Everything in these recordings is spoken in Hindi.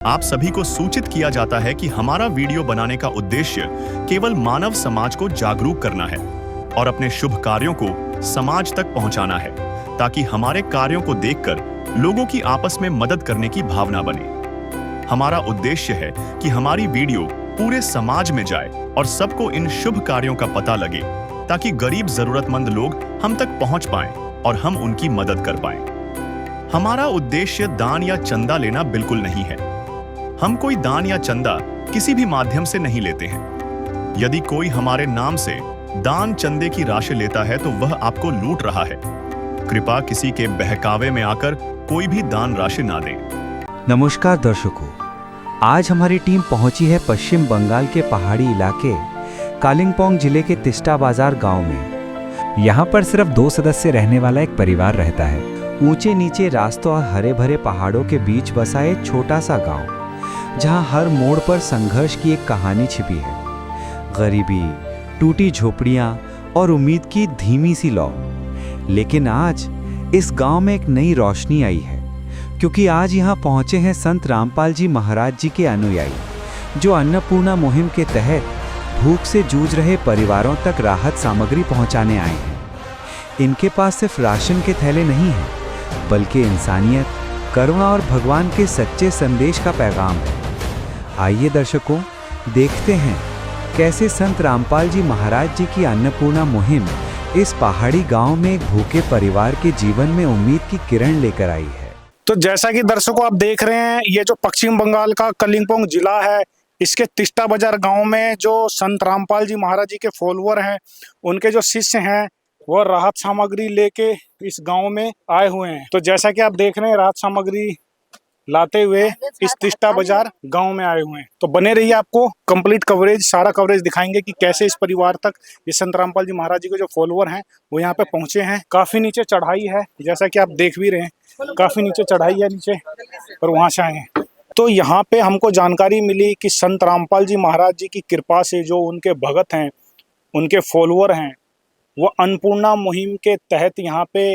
आप सभी को सूचित किया जाता है कि हमारा वीडियो बनाने का उद्देश्य केवल मानव समाज को जागरूक करना है और अपने शुभ कार्यों को समाज तक पहुंचाना है, ताकि हमारे कार्यों को देखकर लोगों की आपस में मदद करने की भावना बने। हमारा उद्देश्य है कि हमारी वीडियो पूरे समाज में जाए और सबको इन शुभ कार्यों का पता लगे, ताकि गरीब जरूरतमंद लोग हम तक पहुंच पाएं और हम उनकी मदद कर पाएं। हमारा उद्देश्य दान या चंदा लेना बिल्कुल नहीं है। हम कोई दान या चंदा किसी भी माध्यम से नहीं लेते हैं। यदि कोई हमारे नाम से दान चंदे की राशि लेता है तो वह आपको लूट रहा है। कृपया किसी के बहकावे में आकर कोई भी दान राशि ना दें। नमस्कार दर्शकों, आज हमारी टीम पहुंची है पश्चिम बंगाल के पहाड़ी इलाके कालिंपोंग जिले के तिस्टा बाजार गांव में। यहाँ पर सिर्फ 2 सदस्य रहने वाला एक परिवार रहता है। ऊंचे नीचे रास्तों और हरे भरे पहाड़ों के बीच बसा एक छोटा सा गांव, जहां हर मोड़ पर संघर्ष की एक कहानी छिपी है। गरीबी, टूटी झोपड़ियां और उम्मीद की धीमी सी लौ। लेकिन आज इस गांव में एक नई रोशनी आई है, क्योंकि आज यहां पहुंचे हैं संत रामपाल जी महाराज जी के अनुयायी, जो अन्नपूर्णा मुहिम के तहत भूख से जूझ रहे परिवारों तक राहत सामग्री पहुंचाने आए हैं। इनके पास सिर्फ राशन के थैले नहीं हैं, बल्कि इंसानियत, करुणा और भगवान के सच्चे संदेश का पैगाम है। आइए दर्शकों, देखते हैं कैसे संत रामपाल जी महाराज जी की अन्नपूर्णा मुहिम इस पहाड़ी गांव में एक भूखे परिवार के जीवन में उम्मीद की किरण लेकर आई है। तो जैसा कि दर्शकों आप देख रहे हैं, ये जो पश्चिम बंगाल का कालिंपोंग जिला है, इसके तिस्टा बाजार गांव में जो संत रामपाल जी महाराज जी के फॉलोअर हैं, उनके जो शिष्य हैं, वो राहत सामग्री लेके इस गांव में आए हुए हैं। तो जैसा कि आप देख रहे हैं, राहत सामग्री लाते हुए इस तिस्टा बाजार गांव में आए हुए हैं। तो बने रहिए, आपको कंप्लीट कवरेज, सारा कवरेज दिखाएंगे कि कैसे इस परिवार तक ये संत रामपाल जी महाराज जी के जो फॉलोअर हैं वो यहाँ पे पहुंचे हैं। काफी नीचे चढ़ाई है, जैसा कि आप देख भी रहे हैं, काफी नीचे चढ़ाई है नीचे, और वहां से आए हैं। तो यहाँ पे हमको जानकारी मिली कि संत रामपाल जी महाराज जी की कृपा से जो उनके भगत हैं, उनके फॉलोअर हैं, वो अन्नपूर्णा मुहिम के तहत यहाँ पे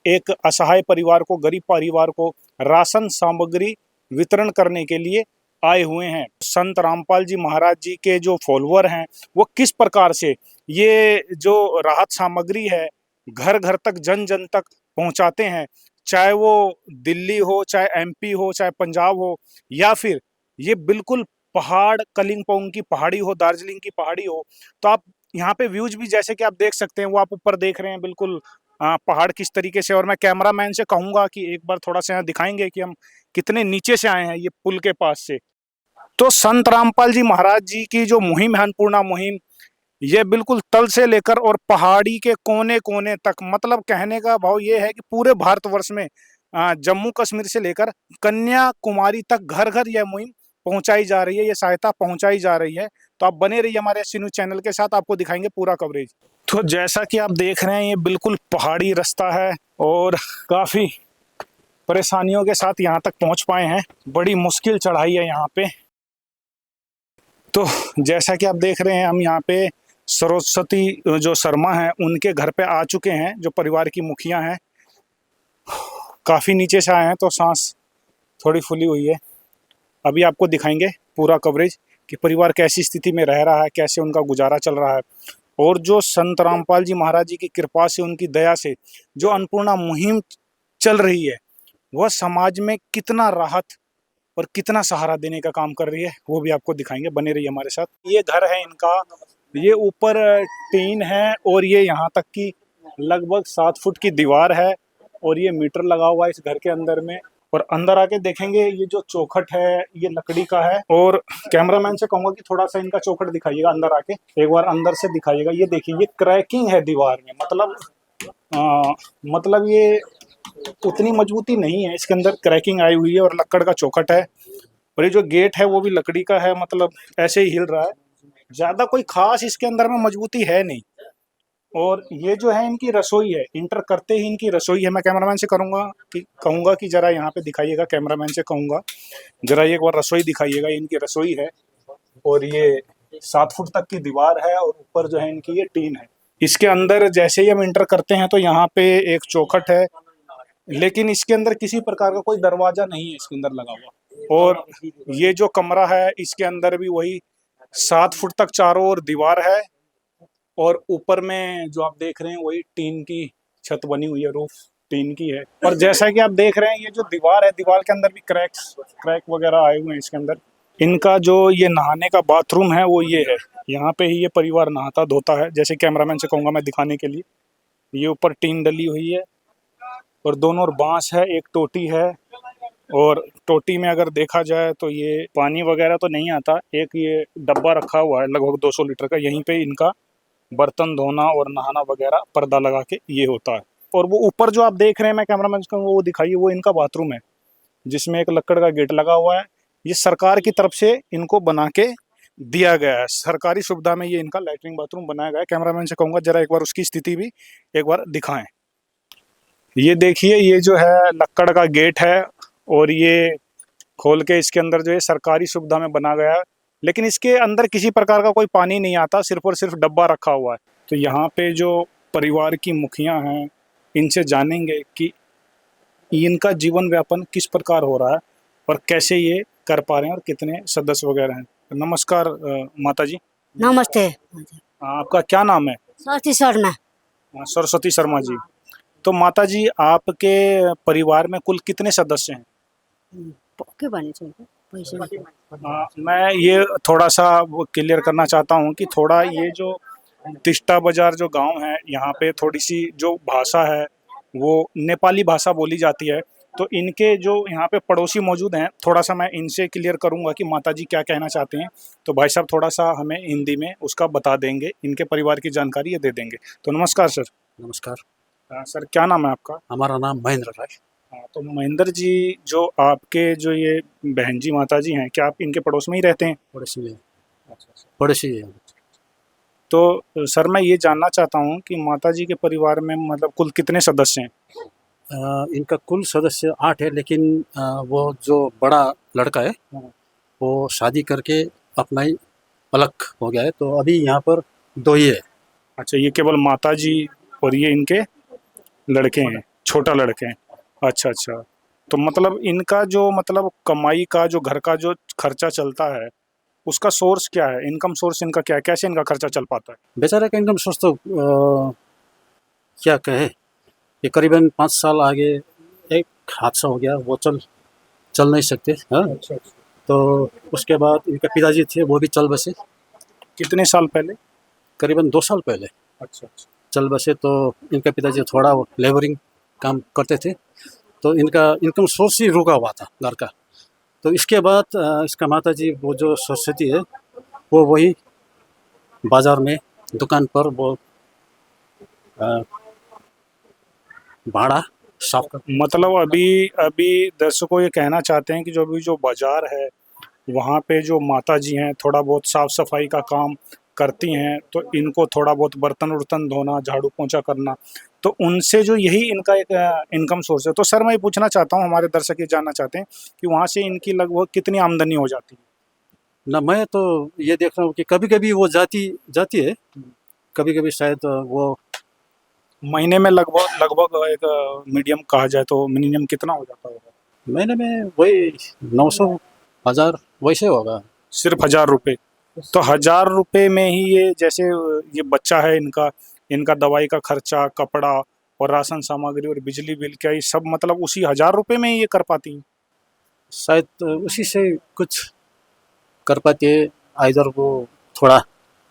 एक असहाय परिवार को, गरीब परिवार को राशन सामग्री वितरण करने के लिए आए हुए हैं। संत रामपाल जी महाराज जी के जो फॉलोअर हैं, वो किस प्रकार से ये जो राहत सामग्री है घर घर तक, जन जन तक पहुंचाते हैं, चाहे वो दिल्ली हो, चाहे एमपी हो, चाहे पंजाब हो, या फिर ये बिल्कुल पहाड़, कालिंपोंग की पहाड़ी हो, दार्जिलिंग की पहाड़ी हो। तो आप यहाँ पे व्यूज भी जैसे कि आप देख सकते हैं, वो आप ऊपर देख रहे हैं बिल्कुल पहाड़ किस तरीके से। और मैं कैमरामैन से कहूंगा कि एक बार थोड़ा सा यहाँ दिखाएंगे कि हम कितने नीचे से आए हैं ये पुल के पास से। तो संत रामपाल जी महाराज जी की जो मुहिम है, अन्नपूर्णा मुहिम, ये बिल्कुल तल से लेकर और पहाड़ी के कोने कोने तक, मतलब कहने का भाव ये है कि पूरे भारतवर्ष में जम्मू कश्मीर से लेकर कन्याकुमारी तक घर घर यह मुहिम पहुंचाई जा रही है, ये सहायता पहुंचाई जा रही है। तो आप बने रहिए हमारे एससी न्यूज चैनल के साथ, आपको दिखाएंगे पूरा कवरेज। तो जैसा कि आप देख रहे हैं, ये बिल्कुल पहाड़ी रास्ता है और काफी परेशानियों के साथ यहाँ तक पहुंच पाए हैं। बड़ी मुश्किल चढ़ाई है यहाँ पे। तो जैसा कि आप देख रहे हैं, हम यहाँ पे सरस्वती जो शर्मा है, उनके घर पे आ चुके हैं, जो परिवार की मुखिया हैं। काफी नीचे से आए हैं तो सांस थोड़ी फूली हुई है। अभी आपको दिखाएंगे पूरा कवरेज कि परिवार कैसी स्थिति में रह रहा है, कैसे उनका गुजारा चल रहा है, और जो संत रामपाल जी महाराज जी की कृपा से, उनकी दया से जो अन्नपूर्णा मुहिम चल रही है, वह समाज में कितना राहत और कितना सहारा देने का काम कर रही है, वो भी आपको दिखाएंगे। बने रहिए हमारे साथ। ये घर है इनका, ये ऊपर टीन है और ये यहाँ तक की लगभग 7 फुट की दीवार है, और ये मीटर लगा हुआ है इस घर के अंदर में। और अंदर आके देखेंगे, ये जो चौखट है ये लकड़ी का है। और कैमरामैन से कहूंगा कि थोड़ा सा इनका चौखट दिखाइएगा, अंदर आके एक बार अंदर से दिखाइएगा। ये देखिए, ये क्रैकिंग है दीवार में, मतलब ये उतनी मजबूती नहीं है, इसके अंदर क्रैकिंग आई हुई है, और लकड़ का चौखट है। और ये जो गेट है वो भी लकड़ी का है, मतलब ऐसे ही हिल रहा है, ज्यादा कोई खास इसके अंदर में मजबूती है नहीं। और ये जो है इनकी रसोई है, इंटर करते ही इनकी रसोई है। मैं कैमरामैन से कहूँगा कि जरा यहाँ पे दिखाइएगा, कैमरामैन से कहूँगा जरा ये एक बार रसोई दिखाइएगा। इनकी रसोई है, और ये 7 फुट तक की दीवार है, और ऊपर जो है इनकी ये टीन है। इसके अंदर जैसे ही हम इंटर करते हैं तो यहाँ पे एक चौखट है, लेकिन इसके अंदर किसी प्रकार का कोई दरवाजा नहीं है इसके अंदर लगा हुआ। और ये जो कमरा है इसके अंदर भी वही 7 फुट तक चारों ओर दीवार है, और ऊपर में जो आप देख रहे हैं वही टीन की छत बनी हुई है, रूफ टीन की है। और जैसा कि आप देख रहे हैं ये जो दीवार है, दीवार के अंदर भी क्रैक वगैरह आए हुए हैं इसके अंदर। इनका जो ये नहाने का बाथरूम है वो ये है, यहाँ पे ही ये परिवार नहाता धोता है। जैसे कैमरामैन से कहूँगा मैं दिखाने के लिए, ये ऊपर टीन डली हुई है और दोनों ओर बांस है, एक टोटी है, और टोटी में अगर देखा जाए तो ये पानी वगैरह तो नहीं आता। एक ये डब्बा रखा हुआ है लगभग 200 लीटर का, यहीं पे इनका बर्तन धोना और नहाना वगैरह पर्दा लगा के ये होता है। और वो ऊपर जो आप देख रहे हैं, मैं कैमरामैन को वो दिखाइए, वो इनका बाथरूम है जिसमें एक लकड़ का गेट लगा हुआ है। ये सरकार की तरफ से इनको बना के दिया गया है, सरकारी सुविधा में ये इनका लैट्रिन बाथरूम बनाया गया है। कैमरामैन से कहूँगा जरा एक बार उसकी स्थिति भी एक बार दिखाएं। ये देखिए, ये जो है लकड़ का गेट है और ये खोल के इसके अंदर जो है सरकारी सुविधा में बना गया है, लेकिन इसके अंदर किसी प्रकार का कोई पानी नहीं आता, सिर्फ और सिर्फ डब्बा रखा हुआ है। तो यहाँ पे जो परिवार की मुखिया हैं इनसे जानेंगे कि इनका जीवन व्यापन किस प्रकार हो रहा है और कैसे ये कर पा रहे हैं और कितने सदस्य वगैरह हैं। नमस्कार माता जी। नमस्ते। आपका क्या नाम है? सरस्वती शर्मा। सरस्वती शर्मा जी। तो माता जी, आपके परिवार में कुल कितने सदस्य हैं? के भने चाहिँ पैसा मैं ये थोड़ा सा क्लियर करना चाहता हूँ कि थोड़ा ये जो तिस्टा बाजार जो गांव है, यहाँ पे थोड़ी सी जो भाषा है वो नेपाली भाषा बोली जाती है। तो इनके जो यहाँ पे पड़ोसी मौजूद हैं, थोड़ा सा मैं इनसे क्लियर करूँगा कि माता जी क्या कहना चाहते हैं। तो भाई साहब थोड़ा सा हमें हिंदी में उसका बता देंगे, इनके परिवार की जानकारी ये दे देंगे। तो नमस्कार सर। नमस्कार। सर क्या नाम है आपका? हमारा नाम महेंद्र राय। तो महेंद्र जी, जो आपके जो ये बहन जी माता जी हैं, क्या आप इनके पड़ोस में ही रहते हैं? पड़ोसी में। पड़ोसी है। तो सर मैं ये जानना चाहता हूँ कि माता जी के परिवार में मतलब कुल कितने सदस्य हैं? इनका कुल सदस्य 8 है, लेकिन वो जो बड़ा लड़का है वो शादी करके अपना ही अलग हो गया है, तो अभी यहाँ पर 2 ही है। अच्छा, ये केवल माता जी और ये इनके लड़के हैं, छोटा लड़के हैं। अच्छा अच्छा, तो मतलब इनका जो मतलब कमाई का जो घर का जो खर्चा चलता है उसका सोर्स क्या है? इनकम सोर्स इनका क्या है? कैसे इनका खर्चा चल पाता है? बेचारा का इनकम सोर्स तो क्या कहे, ये करीबन 5 साल आगे एक हादसा हो गया, वो चल नहीं सकते। हाँ, अच्छा। तो उसके बाद इनके पिताजी थे, वो भी चल बसे। कितने साल पहले? करीबन 2 साल पहले अच्छा अच्छा। चल बसे। तो इनके पिताजी थोड़ा लेबरिंग काम करते थे, तो इनका इनकम सोर्स ही रुका हुआ था घर का। तो इसके बाद इसका माता जी वो जो सरस्वती है वो वही बाज़ार में दुकान पर वो भाड़ा साफ कर। मतलब अभी दर्शकों ये कहना चाहते हैं कि जो अभी जो बाजार है वहाँ पे जो माता जी हैं थोड़ा बहुत साफ सफाई का काम करती हैं, तो इनको थोड़ा बहुत बर्तन उर्तन धोना, झाड़ू पोंछा करना, तो उनसे जो यही इनका एक इनकम सोर्स है। तो सर मैं ये पूछना चाहता हूँ, हमारे दर्शक ये जानना चाहते हैं कि वहाँ से इनकी लगभग कितनी आमदनी हो जाती है? ना, मैं तो ये देख रहा हूँ कि कभी कभी वो जाती है, कभी कभी शायद वो महीने में लगभग एक मीडियम कहा जाए तो मिनिमम कितना हो जाता होगा? महीने में वही 900-1000 वैसे होगा। सिर्फ 1000 रुपये? तो 1000 रुपये में ही ये जैसे ये बच्चा है इनका दवाई का खर्चा, कपड़ा और राशन सामग्री और बिजली बिल, क्या ये सब मतलब उसी 1000 रुपये में ही ये कर पाती हैं? शायद उसी से कुछ कर पाती है, आइदर वो थोड़ा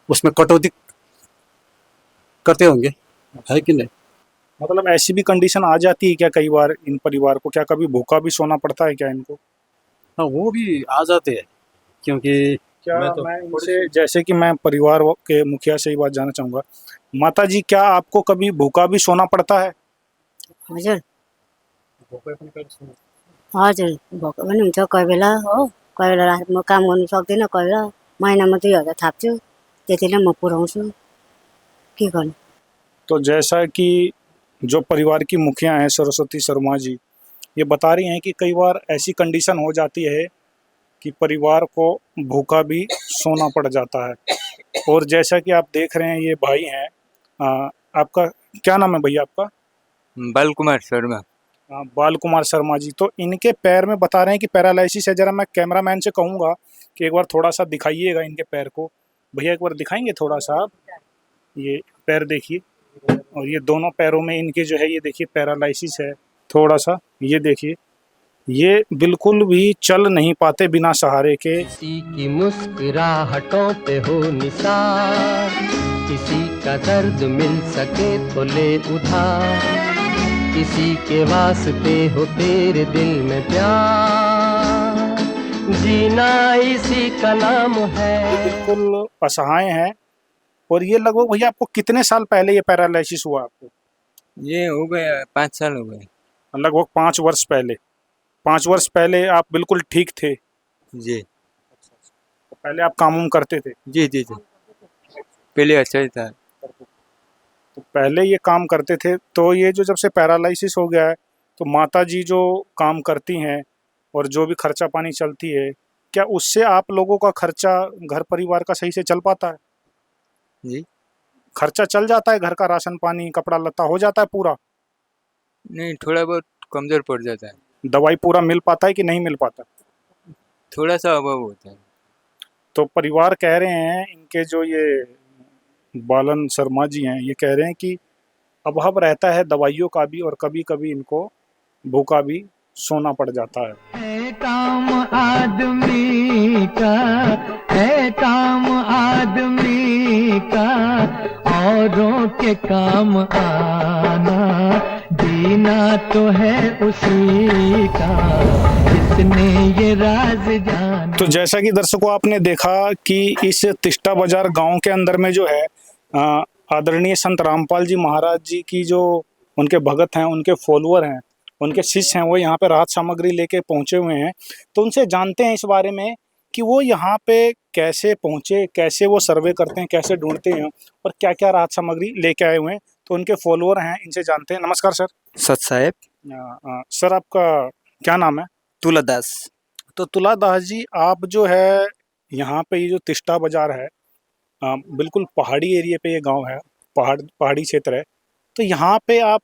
उसमें कटौती करते होंगे, है कि नहीं। मतलब ऐसी भी कंडीशन आ जाती है क्या कई बार इन परिवार को? क्या कभी भूखा भी सोना पड़ता है क्या इनको? हाँ, वो भी आ जाते हैं, क्योंकि क्या मैं मैं इनसे, जैसे कि मैं परिवार के मुखिया से ही बात जानना चाहूँगा, माता जी क्या आपको कभी भूखा भी सोना पड़ता है? हजुर हजुर भएको पनि हुन्छ कोही बेला हो, कोही बेला म काम गर्नु सक्दिनँ, कोही बेला महिनामा 2000 थाप्छु, त्यतिले म पुऱ्याउँछु, के गर्नु। तो जैसा कि जो परिवार की मुखिया हैं सरस्वती शर्मा जी, ये बता रही हैं कि कई बार ऐसी कंडीशन हो जाती है कि परिवार को भूखा भी सोना पड़ जाता है। और जैसा कि आप देख रहे हैं ये भाई हैं, आपका क्या नाम है भैया आपका? बल कुमार शर्मा। बाल कुमार शर्मा जी, तो इनके पैर में बता रहे हैं कि पैरालिसिस है। जरा मैं कैमरामैन से कहूंगा कि एक बार थोड़ा सा दिखाइएगा इनके पैर को। भैया एक बार दिखाएंगे थोड़ा सा आप? ये पैर देखिए, और ये दोनों पैरों में इनके जो है ये देखिए पैरालिसिस है थोड़ा सा। ये देखिए, ये बिल्कुल भी चल नहीं पाते बिना सहारे के। किसी की मुस्कुराहटों पे हो निसार, किसी का दर्द मिल सके तो ले उधार, किसी के वास्ते हो तेरे दिल में प्यार, जीना इसी का नाम है। बिल्कुल असहाय हैं। और ये लगभग भैया आपको कितने साल पहले ये पैरालिसिस हुआ आपको? ये हो गया 5 साल हो गए। लगभग 5 वर्ष पहले। 5 वर्ष पहले आप बिल्कुल ठीक थे? जी तो पहले आप काम करते थे? जी जी जी, पहले अच्छा ही था। तो पहले ये काम करते थे, तो ये जो जब से पैरालिसिस हो गया है, तो माता जी जो काम करती हैं और जो भी खर्चा पानी चलती है, क्या उससे आप लोगों का खर्चा घर परिवार का सही से चल पाता है? जी खर्चा चल जाता है, घर का राशन पानी कपड़ा लत्ता हो जाता है पूरा? नहीं, थोड़ा बहुत कमज़ोर पड़ जाता है, दवाई पूरा मिल पाता है कि नहीं मिल पाता? थोड़ा सा अभाव होता है। तो परिवार कह रहे हैं, इनके जो ये बालन शर्मा जी हैं, ये कह रहे हैं कि अभाव रहता है दवाइयों का भी, और कभी कभी इनको भूखा भी सोना पड़ जाता है। है काम आदमी का, है काम आदमी का, औरों के काम आना, जीना तो है उसी का, जिसने ये राज जाना। तो जैसा कि दर्शकों आपने देखा कि इस तिस्टा बाजार गांव के अंदर में जो है आदरणीय संत रामपाल जी महाराज जी की जो उनके भगत हैं, उनके फॉलोअर हैं, उनके शिष्य हैं, वो यहाँ पे राहत सामग्री लेके पहुंचे हुए हैं। तो उनसे जानते हैं इस बारे में कि वो यहाँ पे कैसे पहुंचे, कैसे वो सर्वे करते हैं, कैसे ढूंढते हैं, और क्या क्या राहत सामग्री लेके आए हुए हैं। तो उनके फॉलोअर हैं, इनसे जानते हैं। नमस्कार सर। सच साहेब। सर आपका क्या नाम है? तुलादास। तो तुलादास जी, आप जो है यहाँ पे ये जो तिस्टा बाजार है, बिल्कुल पहाड़ी एरिया पे ये गांव है, पहाड़ी क्षेत्र है। तो यहाँ पे आप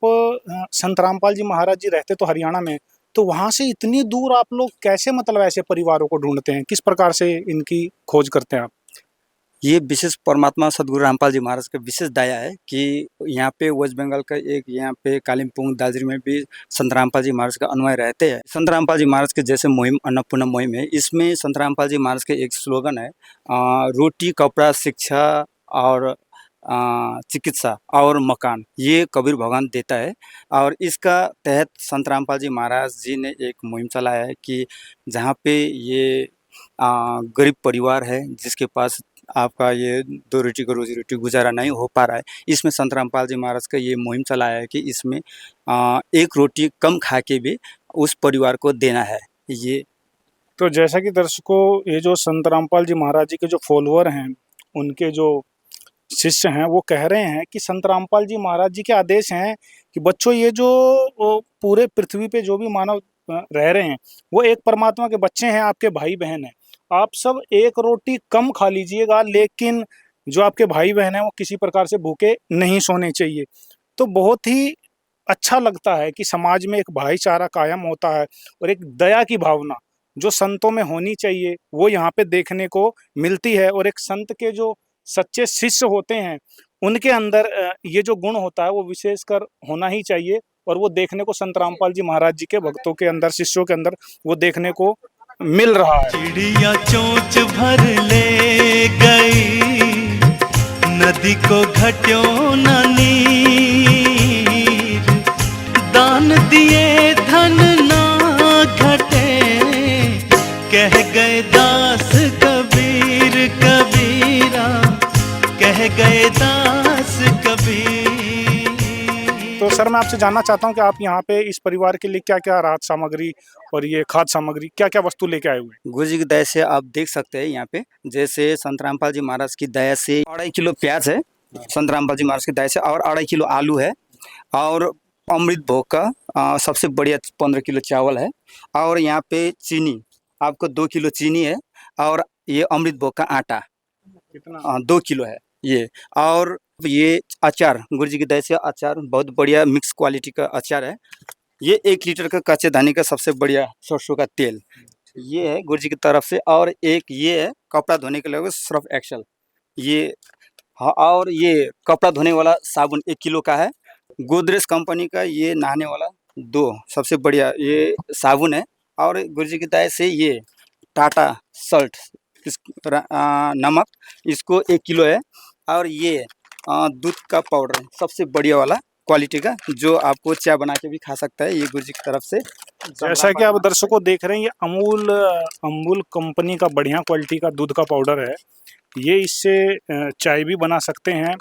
संत रामपाल जी महाराज जी रहते तो हरियाणा में, तो वहाँ से इतनी दूर आप लोग कैसे मतलब ऐसे परिवारों को ढूंढते हैं? किस प्रकार से इनकी खोज करते हैं आप? ये विशेष परमात्मा सदगुरु रामपाल जी महाराज का विशेष दया है कि यहाँ पे वेस्ट बंगाल का एक यहाँ पे कालिम्पोंग दार्जिलिंग में भी संत रामपाल जी महाराज का अनुयायी रहते हैं। संत रामपाल जी महाराज के जैसे मुहिम अन्नपूर्णा मुहिम है, इसमें संत रामपाल जी महाराज के एक स्लोगन है, रोटी कपड़ा शिक्षा और चिकित्सा और मकान, ये कबीर भगवान देता है। और इसका तहत संत रामपाल जी महाराज जी ने एक मुहिम चलाया है कि जहाँ पे ये गरीब परिवार है जिसके पास आपका ये 2 रोटी का रोजी रोटी गुजारा नहीं हो पा रहा है, इसमें संत रामपाल जी महाराज का ये मुहिम चलाया है कि इसमें 1 रोटी कम खा के भी उस परिवार को देना है। ये तो जैसा कि दर्शकों, ये जो संत रामपाल जी महाराज जी के जो फॉलोअर हैं, उनके जो शिष्य हैं, वो कह रहे हैं कि संत रामपाल जी महाराज जी के आदेश हैं कि बच्चों, ये जो पूरे पृथ्वी पे जो भी मानव रह रहे हैं, वो एक परमात्मा के बच्चे हैं, आपके भाई बहन हैं। आप सब 1 रोटी कम खा लीजिएगा, लेकिन जो आपके भाई बहन हैं वो किसी प्रकार से भूखे नहीं सोने चाहिए। तो बहुत ही अच्छा लगता है कि समाज में एक भाईचारा कायम होता है, और एक दया की भावना जो संतों में होनी चाहिए वो यहाँ पे देखने को मिलती है। और एक संत के जो सच्चे शिष्य होते हैं, उनके अंदर ये जो गुण होता है वो विशेषकर होना ही चाहिए, और वो देखने को संत रामपाल जी महाराज जी के भक्तों के अंदर, शिष्यों के अंदर वो देखने को मिल रहा है। चिड़िया चोंच भर ले गई, नदी को घट्यो न नीर, दान दिए धन ना घटे, कह गए दास कबीर कबीरा, कह गए दास कबीर। तो सर, मैं आपसे जानना चाहता हूँ कि आप यहाँ पे इस परिवार के लिए क्या क्या राहत सामग्री और ये खाद्य सामग्री, क्या क्या वस्तु लेके आए हुए हैं? गुरु जी की दया से आप देख सकते हैं यहाँ पे, जैसे संत रामपाल जी महाराज की दया से 2.5 किलो प्याज है, संत रामपाल जी महाराज की दया से, और 2.5 किलो आलू है, और अमृत भोग का सबसे बढ़िया 15 किलो चावल है, और यहाँ पे चीनी आपको 2 किलो चीनी है, और ये अमृत भोग का आटा कितना? 2 किलो है ये, और ये अचार गुरु जी की दया से, अचार बहुत बढ़िया मिक्स क्वालिटी का अचार है, ये 1 लीटर का कच्चे धानी का सबसे बढ़िया सरसों का तेल, ये है गुरु जी की तरफ से। और एक ये है कपड़ा धोने के लिए सर्फ एक्सल, ये हाँ। और ये कपड़ा धोने वाला साबुन 1 किलो का है, गोदरेज कंपनी का ये नहाने वाला 2 सबसे बढ़िया ये साबुन है। और गुरु जी की दया से ये टाटा सल्ट नमक, इसको 1 किलो है। और ये दूध का पाउडर है सबसे बढ़िया वाला क्वालिटी का, जो आपको चाय बना के भी खा सकता है, ये गुरु जी की तरफ से। जैसा कि आप दर्शकों देख रहे हैं, ये अमूल कंपनी का बढ़िया क्वालिटी का दूध का पाउडर है। ये इससे चाय भी बना सकते हैं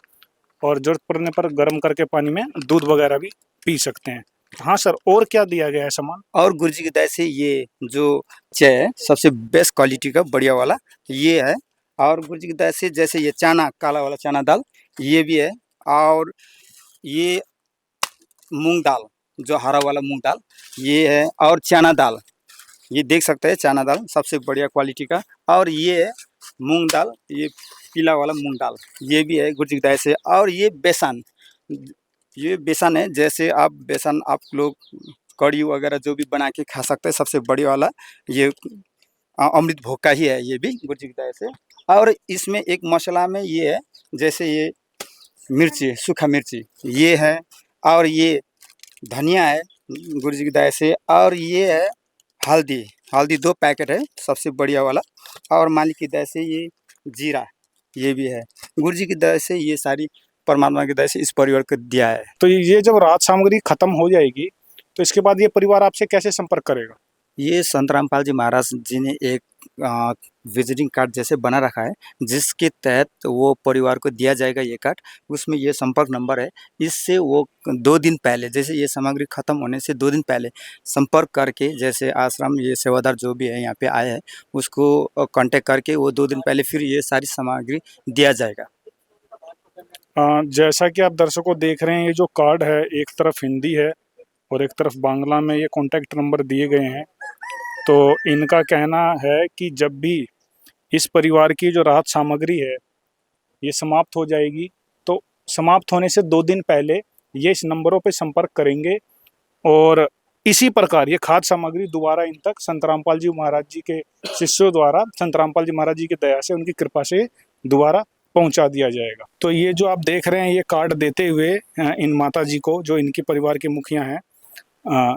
और जरूरत पड़ने पर गर्म करके पानी में दूध वगैरह भी पी सकते हैं। हाँ सर, और क्या दिया गया है सामान? और गुरु जी की दया से ये जो चाय है सबसे बेस्ट क्वालिटी का बढ़िया वाला ये है। और गुरु जी की दया से जैसे ये चना, काला वाला चना दाल ये भी है। और ये मूंग दाल, जो हरा वाला मूंग दाल ये है। और चना दाल, ये देख सकते हैं चना दाल सबसे बढ़िया क्वालिटी का। और ये है मूंग दाल, ये पीला वाला मूंग दाल ये भी है गुरु जी की दया से। और ये बेसन, ये बेसन है, जैसे आप बेसन आप लोग कड़ी वगैरह जो भी बना के खा सकते हैं, सबसे बढ़िया वाला ये अमृत भोग का ही है, ये भी गुरु जी की दया से। और इसमें एक मसाला में ये है, जैसे ये मिर्ची, सूखा मिर्ची ये है। और ये धनिया है गुरु जी की दया से। और ये है हल्दी, हल्दी 2 पैकेट है सबसे बढ़िया वाला। और मालिक की दया से ये जीरा ये भी है। गुरु जी की दया से ये सारी परमात्मा की दया से इस परिवार को दिया है। तो ये जब राहत सामग्री खत्म हो जाएगी तो इसके बाद ये परिवार आपसे कैसे संपर्क करेगा? ये संत रामपाल जी महाराज जी ने एक विजिटिंग कार्ड जैसे बना रखा है, जिसके तहत वो परिवार को दिया जाएगा ये कार्ड। उसमें ये संपर्क नंबर है, इससे वो 2 दिन पहले, जैसे ये सामग्री खत्म होने से 2 दिन पहले संपर्क करके, जैसे आश्रम ये सेवादार जो भी है यहाँ पे आए हैं उसको कांटेक्ट करके वो 2 दिन पहले फिर ये सारी सामग्री दिया जाएगा। जैसा कि आप दर्शकों देख रहे हैं, ये जो कार्ड है एक तरफ हिंदी है और एक तरफ बांग्ला में ये कॉन्टैक्ट नंबर दिए गए हैं। तो इनका कहना है कि जब भी इस परिवार की जो राहत सामग्री है ये समाप्त हो जाएगी, तो समाप्त होने से 2 दिन पहले ये इस नंबरों पे संपर्क करेंगे और इसी प्रकार ये खाद्य सामग्री दोबारा इन तक संत रामपाल जी महाराज जी के शिष्यों द्वारा, संत रामपाल जी महाराज जी की दया से, उनकी कृपा से दोबारा पहुंचा दिया जाएगा। तो ये जो आप देख रहे हैं ये कार्ड देते हुए इन माता जी को, जो इनके परिवार के मुखिया हैं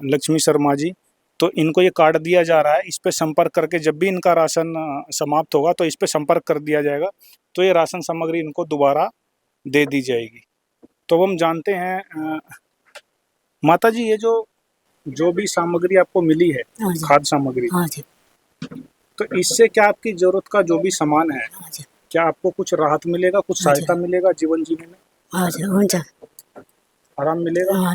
लक्ष्मी शर्मा जी, तो इनको ये कार्ड दिया जा रहा है। इस पे संपर्क करके जब भी इनका राशन समाप्त होगा तो इस पे संपर्क कर दिया जाएगा, तो ये राशन सामग्री इनको दोबारा दे दी जाएगी। तो हम जानते हैं माता जी, ये जो भी सामग्री आपको मिली है, खाद्य सामग्री, तो इससे क्या आपकी जरूरत का जो भी सामान है, क्या आपको कुछ राहत मिलेगा, कुछ सहायता मिलेगा जीवन जीने में? आराम मिलेगा?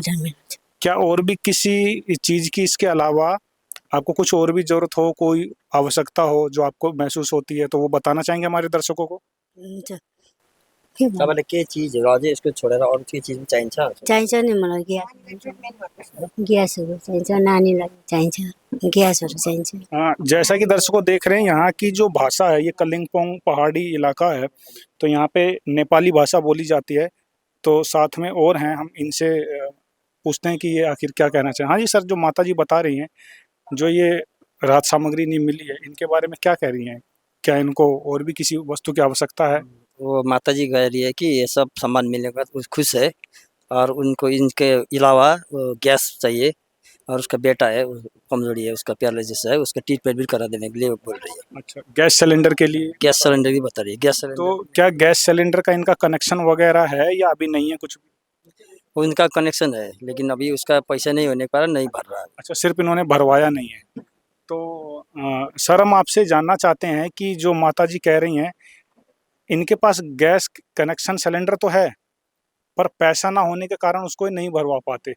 क्या और भी किसी चीज की इसके अलावा आपको कुछ और भी जरूरत हो, कोई आवश्यकता हो जो आपको महसूस होती है, तो वो बताना चाहेंगे हमारे दर्शकों को? तपाईँलाई के चिजहरू अझै यसको छोडेर अरू के चिज पनि चाहिन्छ? चाहिन्छ नि मलाई ग्यासहरू चाहिन्छ, नानीलाई चाहिन्छ, ग्यासहरू चाहिन्छ। जैसा कि दर्शकों देख रहे हैं, यहाँ की जो भाषा है, ये कलिम्पोंग पहाड़ी इलाका है, तो यहाँ पे नेपाली भाषा बोली जाती है। तो साथ में और हैं, हम इनसे पूछते हैं कि ये आखिर क्या कहना चाहें। हाँ जी सर, जो माता जी बता रही हैं, जो ये राहत सामग्री नहीं मिली है, इनके बारे में क्या कह रही हैं? क्या इनको और भी किसी वस्तु की आवश्यकता है? वो माता जी कह रही है कि ये सब सामान मिलने के बाद वो खुश है, और उनको इनके अलावा गैस चाहिए, और उसका बेटा है कमजोरी है, उसका पैरालिसिस है, उसका ट्रीटमेंट भी करा देने के लिए बोल रही है। अच्छा, गैस सिलेंडर के लिए? गैस सिलेंडर की बता रही है। गैस सिलेंडर तो क्या गैस सिलेंडर का इनका कनेक्शन वगैरह है या अभी नहीं है कुछ भी? वो इनका कनेक्शन है, लेकिन अभी उसका पैसा नहीं होने के कारण नहीं भर रहा है। अच्छा, सिर्फ इन्होंने भरवाया नहीं है। तो सर, हम आपसे जानना चाहते हैं कि जो माता जी कह रही हैं, इनके पास गैस कनेक्शन सिलेंडर तो है, पर पैसा ना होने के कारण उसको नहीं भरवा पाते।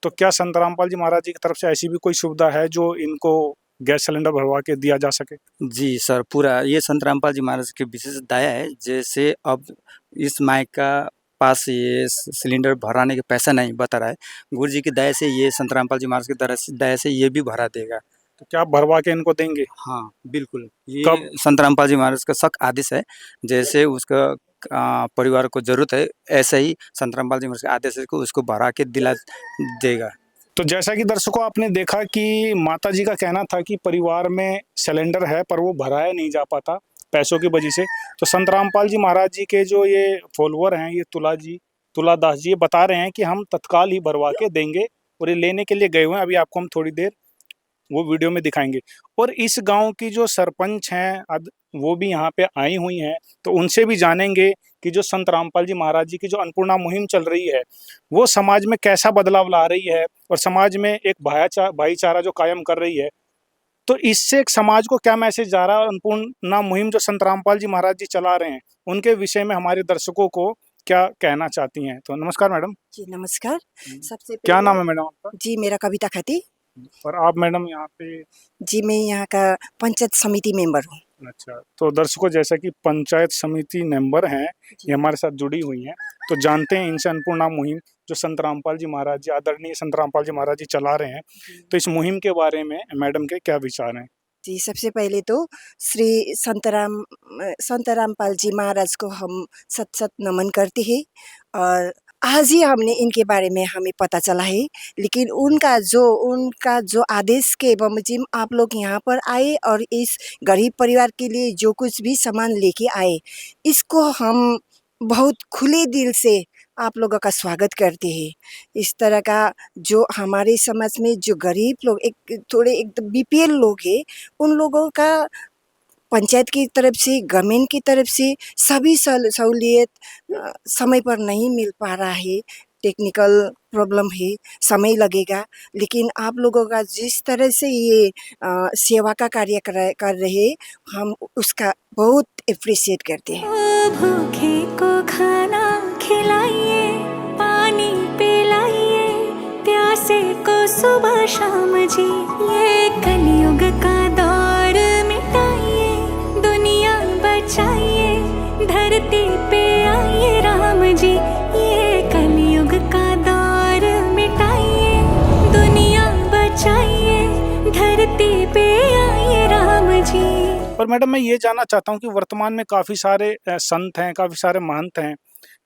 तो क्या संत रामपाल जी महाराज जी की तरफ से ऐसी भी कोई सुविधा है जो इनको गैस सिलेंडर भरवा के दिया जा सके? जी सर, पूरा ये संत रामपाल जी महाराज की विशेष दया है। जैसे अब इस माई का पास ये सिलेंडर भराने के पैसा नहीं बता रहा है, गुरु जी की दया से ये संत रामपाल जी महाराज की दया से ये भी भरा देगा। तो क्या आप भरवा के इनको देंगे? हाँ बिल्कुल, ये संत रामपाल जी महाराज का सख्त आदेश है। जैसे उसका परिवार को जरूरत है, ऐसे ही संत रामपाल जी महाराज के आदेश को उसको भरा के दिला देगा। तो जैसा कि दर्शकों आपने देखा कि माता जी का कहना था कि परिवार में सिलेंडर है पर वो भराया नहीं जा पाता पैसों की वजह से। तो संत रामपाल जी महाराज जी के जो ये फॉलोअर हैं, ये तुलादास जी, ये बता रहे हैं कि हम तत्काल ही भरवा के देंगे और ये लेने के लिए गए हुए हैं। अभी आपको हम थोड़ी देर वो वीडियो में दिखाएंगे। और इस गांव की जो सरपंच हैं वो भी यहाँ पे आई हुई हैं, तो उनसे भी जानेंगे कि जो संत रामपाल जी महाराज जी की जो अन्नपूर्णा मुहिम चल रही है वो समाज में कैसा बदलाव ला रही है और समाज में एक भाईचारा जो कायम कर रही है। तो इससे एक समाज को क्या मैसेज जा रहा है, अन्नपूर्णा मुहिम जो संत रामपाल जी महाराज जी चला रहे हैं उनके विषय में हमारे दर्शकों को क्या कहना चाहती हैं। तो नमस्कार मैडम। जी नमस्कार। सबसे क्या पहले नाम है मैडम आपका? जी मेरा कविता खती। और आप मैडम यहाँ पे? जी मैं यहाँ का पंचायत समिति मेंबर हूँ। अच्छा, तो दर्शकों जैसा कि पंचायत समिति मेंबर हैं, ये हमारे साथ जुड़ी हुई हैं, तो जानते हैं इनसे अन्नपूर्णा मुहिम जो संत रामपाल जी महाराज जी, आदरणीय संत रामपाल जी महाराज जी चला रहे हैं, तो इस मुहिम के बारे में मैडम के क्या विचार हैं? जी सबसे पहले तो श्री संत रामपाल जी महाराज को हम सत नमन करते हैं। और आज ही हमने इनके बारे में हमें पता चला है, लेकिन उनका जो आदेश के बमजिम आप लोग यहाँ पर आए और इस गरीब परिवार के लिए जो कुछ भी सामान लेके आए, इसको हम बहुत खुले दिल से आप लोगों का स्वागत करते हैं। इस तरह का जो हमारे समाज में जो गरीब लोग एक थोड़े एकदम बीपीएल लोग हैं, उन लोगों का पंचायत की तरफ से, गवर्नमेंट की तरफ से सभी सहूलियत समय पर नहीं मिल पा रहा है। टेक्निकल प्रॉब्लम है, समय लगेगा, लेकिन आप लोगों का जिस तरह से ये सेवा का कार्य कर रहे, हम उसका बहुत एप्रिशिएट करते हैं। भूखे को खाना खिलाइए, पानी पिलाइए, प्यासे को सुबह शाम जी, ये कलयुग का दौर मिटाइए, दुनिया बचाइए, धरती पे आइए राम जी, ये कलयुग का दौर मिटाइए, दुनिया बचाइए, धरती पे आइए राम जी। और मैडम मैं ये जानना चाहता हूँ कि वर्तमान में काफ़ी सारे संत हैं, काफ़ी सारे महंत हैं,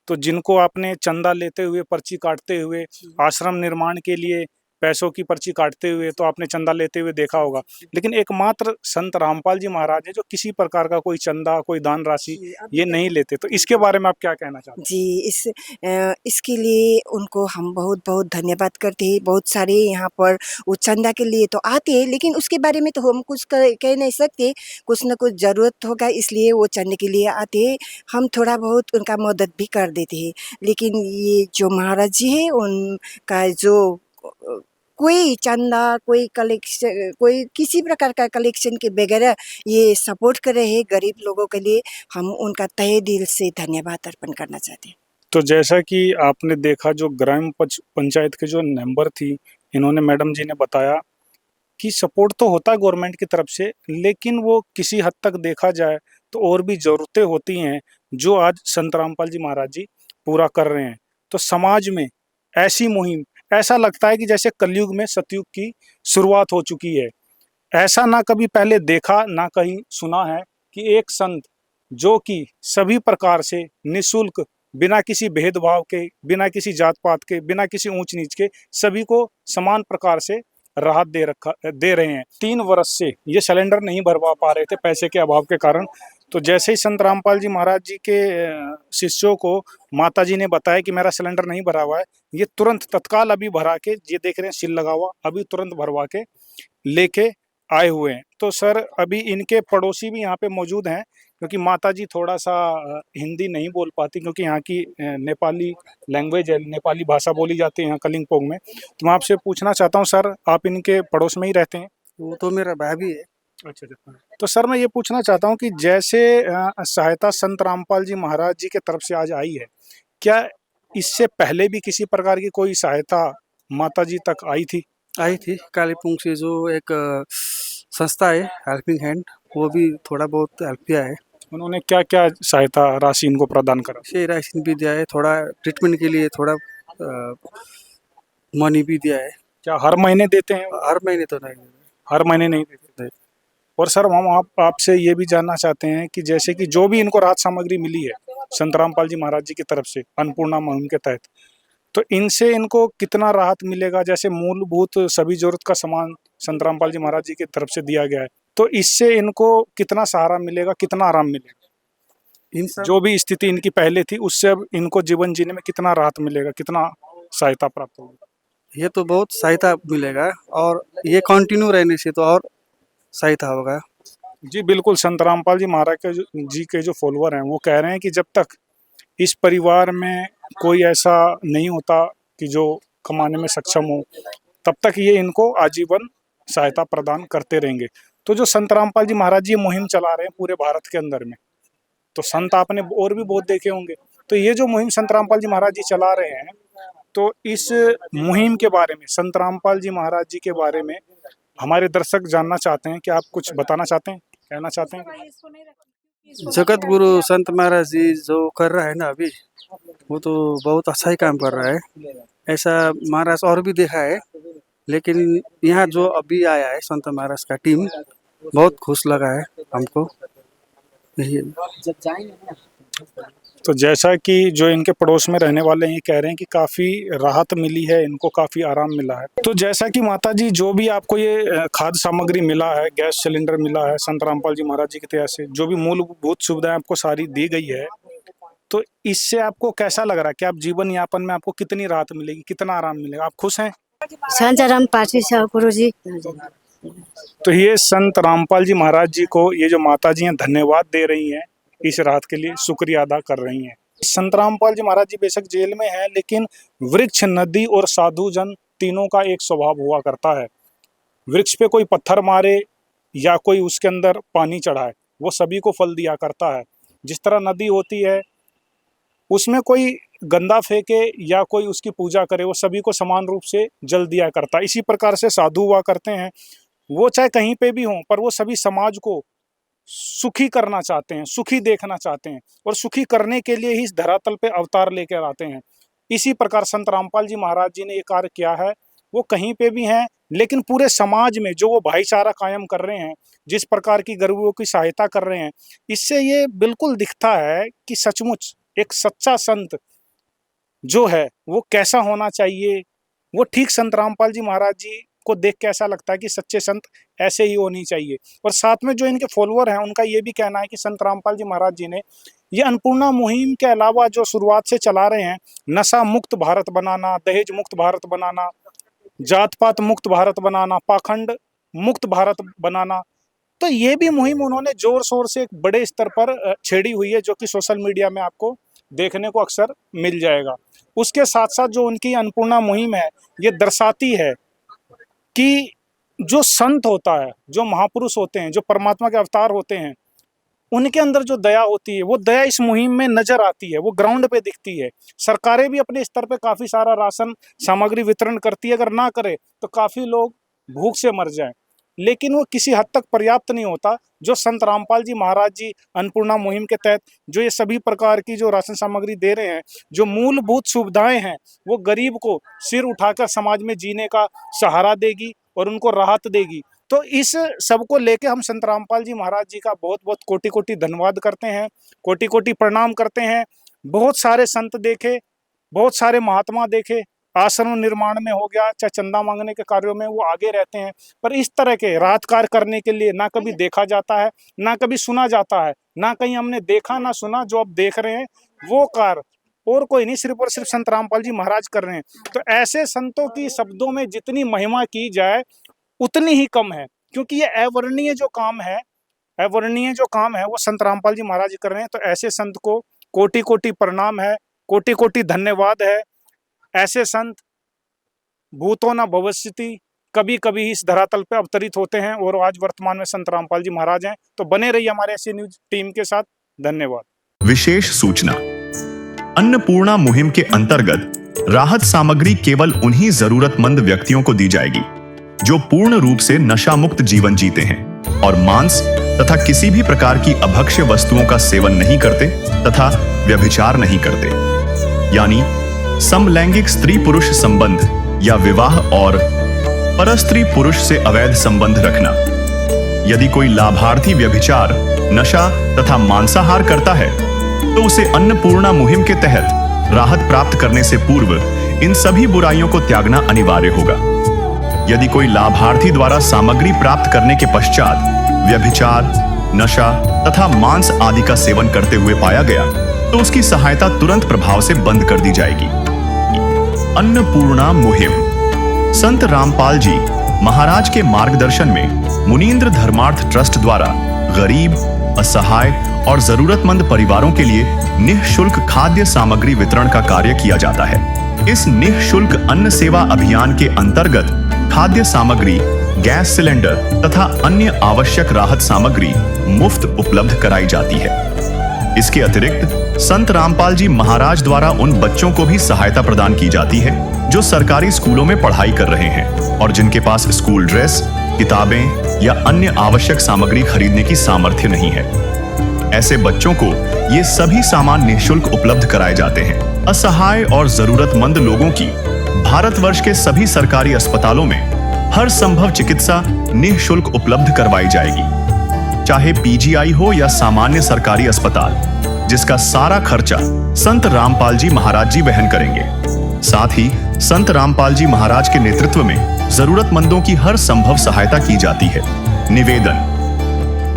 तो जिनको आपने चंदा लेते हुए, पर्ची काटते हुए, आश्रम निर्माण के लिए पैसों की पर्ची काटते हुए तो आपने चंदा लेते हुए देखा होगा, लेकिन एकमात्र संत रामपाल जी महाराज है जो किसी प्रकार का कोई चंदा, कोई दान राशि ये नहीं लेते, तो इसके बारे में आप क्या कहना चाहते हैं? जी इसके लिए उनको हम बहुत बहुत धन्यवाद करते हैं। बहुत सारे यहाँ पर वो चंदा के लिए तो आते हैं, लेकिन उसके बारे में तो हम कुछ कह नहीं सकते, कुछ न कुछ ज़रूरत होगा इसलिए वो चंदे के लिए आते हैं। हम थोड़ा बहुत उनका मदद भी कर देते हैं, लेकिन ये जो महाराज जी है उनका जो कोई चंदा, कोई कलेक्शन, कोई किसी प्रकार का कलेक्शन के बगैर ये सपोर्ट कर रहे हैं गरीब लोगों के लिए, हम उनका तहे दिल से धन्यवाद अर्पण करना चाहते हैं। तो जैसा कि आपने देखा जो ग्राम पंचायत के जो मेंबर थी, इन्होंने मैडम जी ने बताया कि सपोर्ट तो होता है गवर्नमेंट की तरफ से, लेकिन वो किसी हद तक देखा जाए तो और भी ज़रूरतें होती हैं जो आज संत रामपाल जी महाराज जी पूरा कर रहे हैं। तो समाज में ऐसी मुहिम, ऐसा लगता है कि जैसे कलयुग में सतयुग की शुरुआत हो चुकी है। ऐसा ना कभी पहले देखा ना कहीं सुना है कि एक संत जो कि सभी प्रकार से निःशुल्क, बिना किसी भेदभाव के, बिना किसी जात पात के, बिना किसी ऊंच नीच के, सभी को समान प्रकार से राहत दे रहे हैं। 3 वर्ष से ये सिलेंडर नहीं भरवा पा रहे थे पैसे के अभाव के कारण। तो जैसे ही संत रामपाल जी महाराज जी के शिष्यों को माता जी ने बताया कि मेरा सिलेंडर नहीं भरा हुआ है, ये तुरंत तत्काल अभी भरा के, ये देख रहे हैं सील लगा हुआ, अभी तुरंत भरवा के लेके आए हुए हैं। तो सर अभी इनके पड़ोसी भी यहाँ पे मौजूद हैं, क्योंकि माता जी थोड़ा सा हिंदी नहीं बोल पाती, क्योंकि यहाँ की नेपाली लैंग्वेज है, नेपाली भाषा बोली जाती है यहाँ कलिंगपोंग में। तो मैं आपसे पूछना चाहता हूँ सर, आप इनके पड़ोस में ही रहते हैं? वो तो मेरा भाभी है। अच्छा अच्छा। तो सर मैं ये पूछना चाहता हूँ कि जैसे सहायता संत रामपाल जी महाराज जी के तरफ से आज आई है, क्या इससे पहले भी किसी प्रकार की कोई सहायता माता जी तक आई थी? आई थी कालीपुंग से जो एक संस्था है हेल्पिंग हैंड, वो भी थोड़ा बहुत हेल्प किया है। उन्होंने क्या क्या सहायता राशि इनको प्रदान करा? से राशन भी दिया है, थोड़ा ट्रीटमेंट के लिए थोड़ा मनी भी दिया है। क्या हर महीने देते हैं? हर महीने तो नहीं, हर महीने नहीं देते। और सर हम आपसे ये भी जानना चाहते हैं कि जैसे कि जो भी इनको राहत सामग्री मिली है संत रामपाल जी महाराज जी की तरफ से अन्नपूर्णा मुहिम के तहत, तो इनसे इनको कितना राहत मिलेगा? जैसे मूलभूत सभी जरूरत का सामान संत रामपाल जी महाराज जी की तरफ से दिया गया है, तो इससे इनको कितना सहारा मिलेगा, कितना आराम मिलेगा? जो भी स्थिति इनकी पहले थी उससे अब इनको जीवन जीने में कितना राहत मिलेगा, कितना सहायता प्राप्त होगी? ये तो बहुत सहायता मिलेगा और ये कंटिन्यू रहने से तो और सहायता होगा। जी बिल्कुल, संत रामपाल जी महाराज जी के जो फॉलोअर हैं वो कह रहे हैं कि जब तक इस परिवार में कोई ऐसा नहीं होता कि जो कमाने में सक्षम हो, तब तक ये इनको आजीवन सहायता प्रदान करते रहेंगे। तो जो संत रामपाल जी महाराज जी मुहिम चला रहे हैं पूरे भारत के अंदर में, तो संत आपने और भी बहुत देखे होंगे, तो ये जो मुहिम संत रामपाल जी महाराज जी चला रहे हैं, तो इस मुहिम के बारे में, संत रामपाल जी महाराज जी के बारे में हमारे दर्शक जानना चाहते हैं कि आप कुछ बताना चाहते हैं, कहना चाहते हैं? जगत गुरु संत महाराज जी जो कर रहा है ना अभी, वो तो बहुत अच्छा ही काम कर रहा है। ऐसा महाराज और भी देखा है, लेकिन यहाँ जो अभी आया है संत महाराज का टीम, बहुत खुश लगा है हमको। तो जैसा कि जो इनके पड़ोस में रहने वाले हैं ये कह रहे हैं कि काफ़ी राहत मिली है, इनको काफ़ी आराम मिला है। तो जैसा कि माता जी जो भी आपको ये खाद्य सामग्री मिला है, गैस सिलेंडर मिला है संत रामपाल जी महाराज जी की तरफ से, जो भी मूलभूत सुविधाएं आपको सारी दी गई है, तो इससे आपको कैसा लग रहा है कि आप जीवन यापन में आपको कितनी राहत मिलेगी, कितना आराम मिलेगा? आप खुश हैं? संत रामपाल जी गुरु जी। तो ये संत रामपाल जी महाराज जी को ये जो माता जी हैं धन्यवाद दे रही हैं, इस राहत के लिए शुक्रिया अदा कर रही हैं। संत रामपाल जी महाराज जी बेशक जेल में हैं, लेकिन वृक्ष, नदी और साधु जन तीनों का एक स्वभाव हुआ करता है। वृक्ष पे कोई पत्थर मारे या कोई उसके अंदर पानी चढ़ाए, वो सभी को फल दिया करता है। जिस तरह नदी होती है, उसमें कोई गंदा फेंके या कोई उसकी पूजा करे, वो सभी को समान रूप से जल दिया करता है। इसी प्रकार से साधु हुआ करते हैं, वो चाहे कहीं पे भी हों, पर वो सभी समाज को सुखी करना चाहते हैं, सुखी देखना चाहते हैं, और सुखी करने के लिए ही इस धरातल पे अवतार लेकर आते हैं। इसी प्रकार संत रामपाल जी महाराज जी ने ये कार्य किया है। वो कहीं पे भी हैं, लेकिन पूरे समाज में जो वो भाईचारा कायम कर रहे हैं, जिस प्रकार की गरीबों की सहायता कर रहे हैं, इससे ये बिल्कुल दिखता है कि सचमुच एक सच्चा संत जो है वो कैसा होना चाहिए। वो ठीक संत रामपाल जी महाराज जी को देख के ऐसा लगता है कि सच्चे संत ऐसे ही होनी चाहिए। और साथ में जो इनके फॉलोअर हैं उनका ये भी कहना है कि संत रामपाल जी महाराज जी ने ये अन्नपूर्णा मुहिम के अलावा जो शुरुआत से चला रहे हैं, नशा मुक्त भारत बनाना, दहेज मुक्त भारत बनाना, जात पात मुक्त भारत बनाना, पाखंड मुक्त भारत बनाना, तो ये भी मुहिम उन्होंने जोर शोर से एक बड़े स्तर पर छेड़ी हुई है, जो कि सोशल मीडिया में आपको देखने को अक्सर मिल जाएगा। उसके साथ साथ जो उनकी अन्नपूर्णा मुहिम है, ये दर्शाती है कि जो संत होता है, जो महापुरुष होते हैं, जो परमात्मा के अवतार होते हैं, उनके अंदर जो दया होती है, वो दया इस मुहिम में नजर आती है, वो ग्राउंड पे दिखती है। सरकारें भी अपने स्तर पे काफ़ी सारा राशन सामग्री वितरण करती है, अगर ना करे तो काफ़ी लोग भूख से मर जाएं, लेकिन वो किसी हद तक पर्याप्त नहीं होता। जो संत रामपाल जी महाराज जी अन्नपूर्णा मुहिम के तहत जो ये सभी प्रकार की जो राशन सामग्री दे रहे हैं, जो मूलभूत सुविधाएं हैं, वो गरीब को सिर उठाकर समाज में जीने का सहारा देगी और उनको राहत देगी। तो इस सब को लेके हम संत रामपाल जी महाराज जी का बहुत बहुत कोटि कोटि धन्यवाद करते हैं, कोटि कोटि प्रणाम करते हैं। बहुत सारे संत देखे, बहुत सारे महात्मा देखे, आश्रम निर्माण में हो गया, चाहे चंदा मांगने के कार्यों में वो आगे रहते हैं, पर इस तरह के राहत कार्य करने के लिए ना कभी देखा जाता है, ना कभी सुना जाता है, ना कहीं हमने देखा ना सुना। जो अब देख रहे हैं वो कार्य और कोई नहीं, सिर्फ और सिर्फ संत रामपाल जी महाराज कर रहे हैं। तो ऐसे संतों की शब्दों में जितनी महिमा की जाए उतनी ही कम है, क्योंकि ये अवर्णनीय जो काम है, अवर्णनीय जो काम है वो संत रामपाल जी महाराज कर रहे हैं। तो ऐसे संत को कोटि कोटि प्रणाम है, कोटि कोटि धन्यवाद है। ऐसे संत भूतो न भविष्यति, कभी कभी इस धरातल पे अवतरित होते हैं, और आज वर्तमान में संत रामपाल जी महाराज हैं। तो बने रहिए हमारे ऐसी न्यूज टीम के साथ। धन्यवाद। विशेष सूचना, अन्नपूर्णा मुहिम के अंतर्गत राहत सामग्री केवल उन्हीं जरूरतमंद व्यक्तियों को दी जाएगी जो पूर्ण रूप से नशा मुक्त जीवन जीते हैं और मांस तथा किसी भी प्रकार की अभक्ष्य वस्तुओं का सेवन नहीं करते तथा व्यभिचार नहीं करते, यानी समलैंगिक स्त्री पुरुष संबंध या विवाह और परस्त्री पुरुष से अवैध संबंध रखना। यदि कोई लाभार्थी व्यभिचार, नशा तथा मांसाहार करता है तो उसे अन्नपूर्णा मुहिम के तहत राहत प्राप्त करने से पूर्व इन सभी बुराइयों को त्यागना अनिवार्य होगा। यदि कोई लाभार्थी द्वारा सामग्री प्राप्त करने के पश्चात व्यभिचार, नशा तथा मांस आदि का सेवन करते हुए पाया गया तो उसकी सहायता तुरंत प्रभाव से बंद कर दी जाएगी। अन्नपूर्णा मुहिम। संत रामपाल जी महाराज के मार्गदर्शन में मुनींद्र धर्मार्थ ट्रस्ट द्वारा गरीब, असहाय और जरूरतमंद परिवारों के लिए निःशुल्क खाद्य सामग्री वितरण का कार्य किया जाता है। इस निःशुल्क अन्न सेवा अभियान के अंतर्गत खाद्य सामग्री, गैस सिलेंडर तथा अन्य आवश्यक राहत सामग्री मुफ्त उपलब्ध कराई जाती है। इसके अतिरिक्त संत रामपाल जी महाराज द्वारा उन बच्चों को भी सहायता प्रदान की जाती है जो सरकारी स्कूलों में पढ़ाई कर रहे हैं और जिनके पास स्कूल ड्रेस, किताबें या अन्य आवश्यक सामग्री खरीदने की सामर्थ्य नहीं है। ऐसे बच्चों को ये सभी सामान निःशुल्क उपलब्ध कराए जाते हैं। असहाय और जरूरतमंद लोगों की भारतवर्ष के सभी सरकारी अस्पतालों में हर संभव चिकित्सा निःशुल्क उपलब्ध करवाई जाएगी, चाहे पीजीआई हो या सामान्य सरकारी अस्पताल, जिसका सारा खर्चा संत रामपाल जी महाराज जी वहन करेंगे। साथ ही संत रामपाल जी महाराज के नेतृत्व में जरूरतमंदों की हर संभव सहायता की जाती है। निवेदन।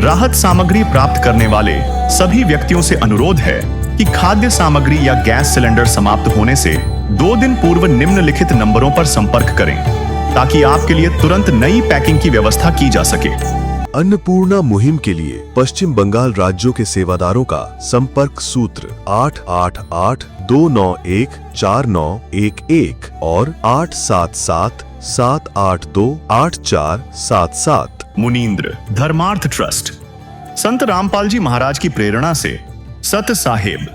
राहत सामग्री प्राप्त करने वाले सभी व्यक्तियों से अनुरोध है कि खाद्य सामग्री या गैस सिलेंडर समाप्त होने से 2 दिन पूर्व निम्नलिखित नंबरों पर संपर्क करें ताकि आपके लिए तुरंत नई पैकिंग की व्यवस्था की जा सके। अन्नपूर्णा मुहिम के लिए पश्चिम बंगाल राज्यों के सेवादारों का संपर्क सूत्र 888-291-4911 और 877-782-8477। मुनींद्र धर्मार्थ ट्रस्ट। संत रामपाल जी महाराज की प्रेरणा से सत साहिब